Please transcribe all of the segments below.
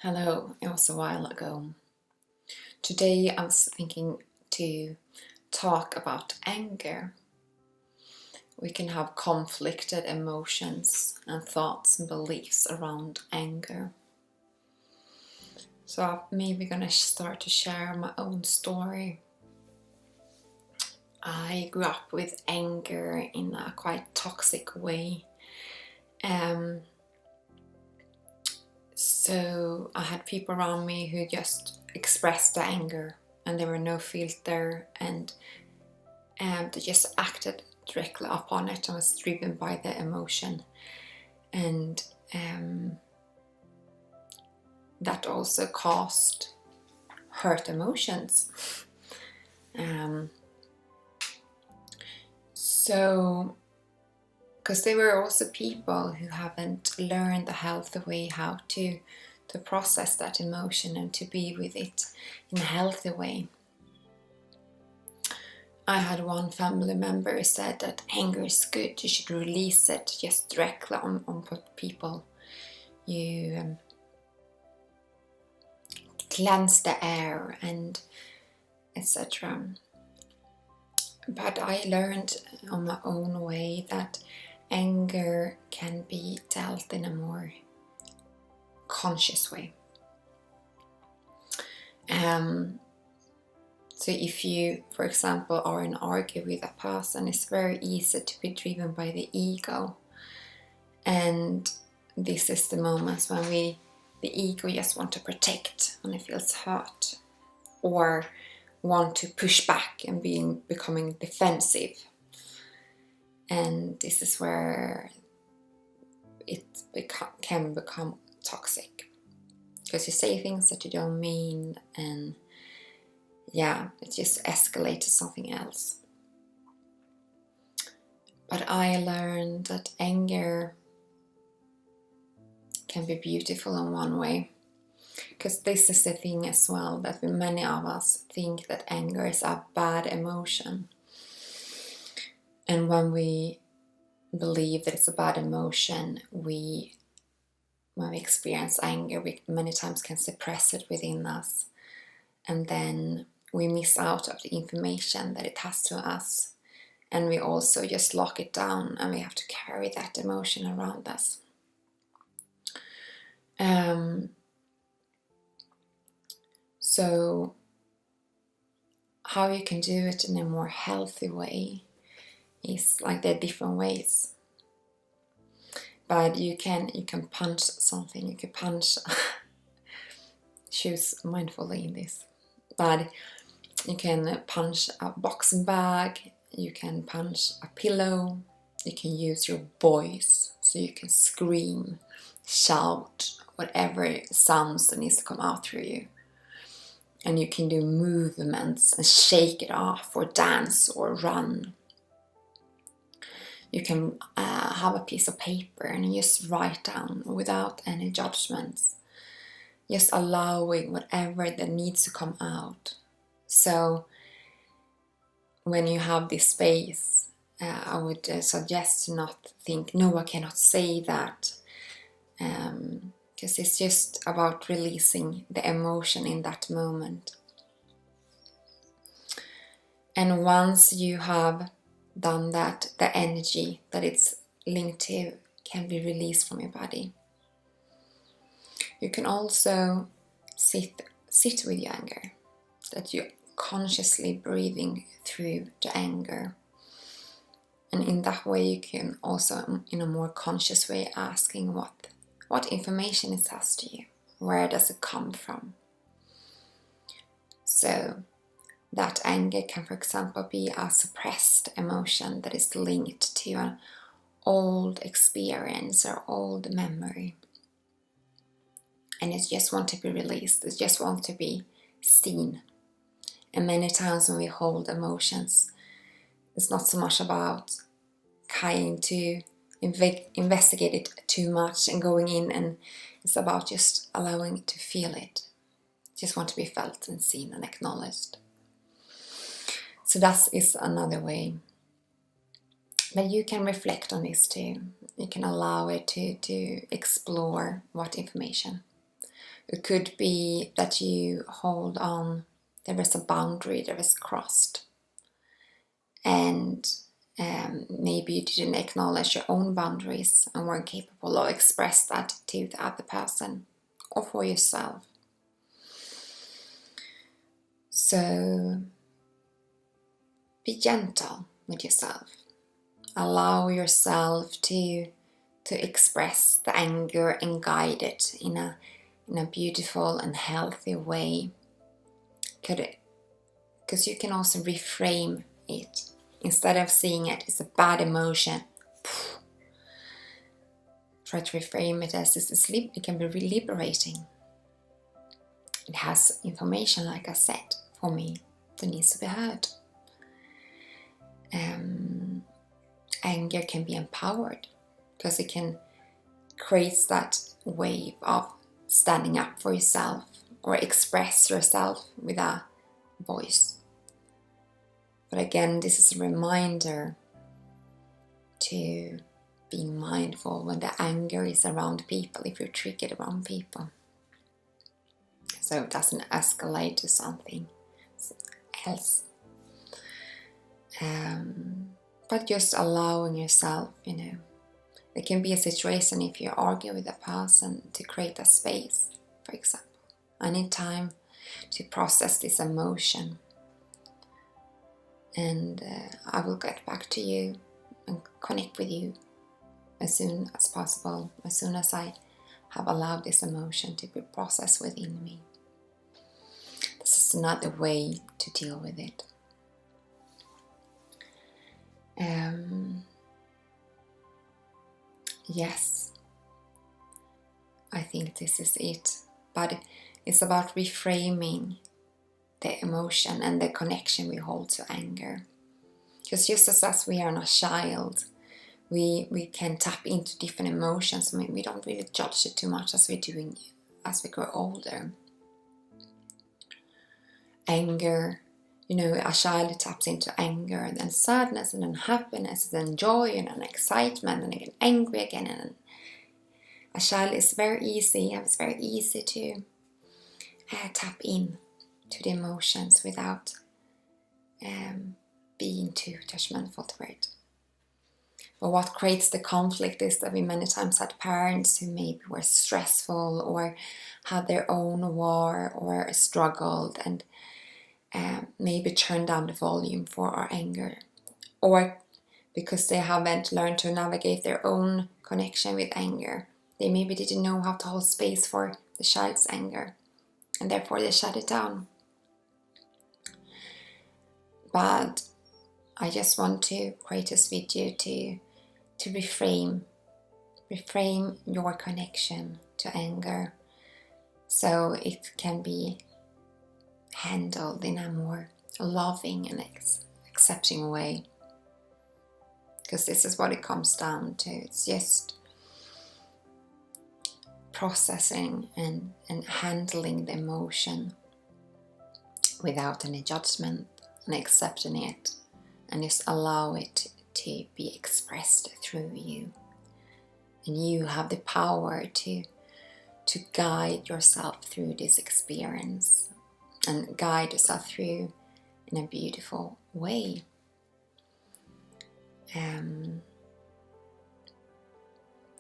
Hello, it was a while ago. Today I was thinking to talk about anger. We can have conflicted emotions and thoughts and beliefs around anger. So I'm maybe gonna start to share my own story. I grew up with anger in a quite toxic way. So I had people around me who just expressed the anger and there were no filter and they just acted directly upon it and was driven by the emotion. And that also caused hurt emotions. So because they were also people who haven't learned the healthy way how to process that emotion and to be with it in a healthy way. I had one family member who said that anger is good, you should release it just directly on people. You cleanse the air and etc. But I learned on my own way that anger can be dealt in a more conscious way. So if you, for example, are in an argument with a person, it's very easy to be driven by the ego. And this is the moments when the ego just want to protect when it feels hurt, or want to push back and becoming defensive. And this is where it can become toxic, because you say things that you don't mean, and it just escalates to something else. But I learned that anger can be beautiful in one way, because this is the thing as well, that many of us think that anger is a bad emotion. And when we believe that it's a bad emotion, when we experience anger, we many times can suppress it within us, and then we miss out of the information that it has to us, and we also just lock it down, and we have to carry that emotion around us. So how you can do it in a more healthy way is like there are different ways. But you can punch something, you can punch, choose mindfully in this, but you can punch a boxing bag, you can punch a pillow, you can use your voice, so you can scream, shout, whatever sounds that needs to come out through you. And you can do movements and shake it off, or dance, or run. You can have a piece of paper and just write down without any judgments, just allowing whatever that needs to come out. So when you have this space, I would suggest to not think, no, I cannot say that, because it's just about releasing the emotion in that moment. And once you have done that, the energy that it's linked to can be released from your body. You can also sit with your anger, that you're consciously breathing through the anger. And in that way you can also, in a more conscious way, asking what information it has to you, where does it come from. So that anger can, for example, be a suppressed emotion that is linked to an old experience or old memory. And it just wants to be released, it just wants to be seen. And many times when we hold emotions, it's not so much about trying to investigate it too much and going in, and it's about just allowing to feel it. Just want to be felt and seen and acknowledged. So that is another way. But you can reflect on this too. You can allow it to explore what information. It could be that you hold on, there is a boundary that is crossed, and maybe you didn't acknowledge your own boundaries and weren't capable of express that to the other person or for yourself. So be gentle with yourself. Allow yourself to express the anger and guide it in a beautiful and healthy way. Because you can also reframe it. Instead of seeing it as a bad emotion, try to reframe it as it can be liberating. It has information, like I said, for me, that needs to be heard. Anger can be empowered because it can create that wave of standing up for yourself or express yourself with a voice. But again, this is a reminder to be mindful when the anger is around people, if you're triggered around people, so it doesn't escalate to something else. But just allowing yourself, it can be a situation if you argue with a person to create a space, for example. I need time to process this emotion, and I will get back to you and connect with you as soon as possible, as soon as I have allowed this emotion to be processed within me. This is another way to deal with it. Yes, I think this is it. But it's about reframing the emotion and the connection we hold to anger. Because just as we are not a child, we can tap into different emotions. I mean, we don't really judge it too much as we're doing as we grow older. Anger, a child taps into anger, and then sadness, and then happiness, and then joy, and then excitement, and again angry again. And a child is very easy. It's very easy to tap in to the emotions without being too judgmental to it. But what creates the conflict is that we many times had parents who maybe were stressful or had their own war or struggled, and maybe turn down the volume for our anger, or because they haven't learned to navigate their own connection with anger, they maybe didn't know how to hold space for the child's anger, and therefore they shut it down. But I just want to create this video to reframe your connection to anger, so it can be handled in a more loving and accepting way. Because this is what it comes down to. It's just processing and handling the emotion without any judgment, and accepting it, and just allow it to be expressed through you. And you have the power to guide yourself through this experience, and guide yourself through in a beautiful way.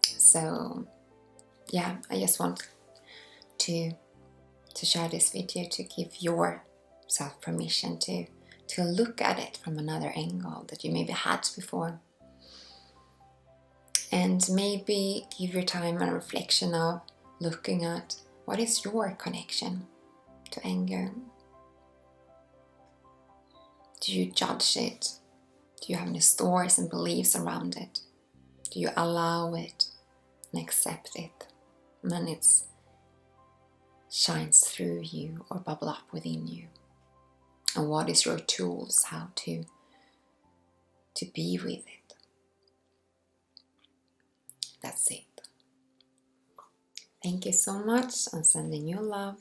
So yeah, I just want to share this video to give yourself permission to look at it from another angle that you maybe had before, and maybe give your time a reflection of looking at what is your connection to anger. Do you judge it? Do you have any stories and beliefs around it? Do you allow it and accept it, and then it shines through you or bubble up within you? And what is your tools how to be with it? That's it. Thank you so much. I'm sending you love.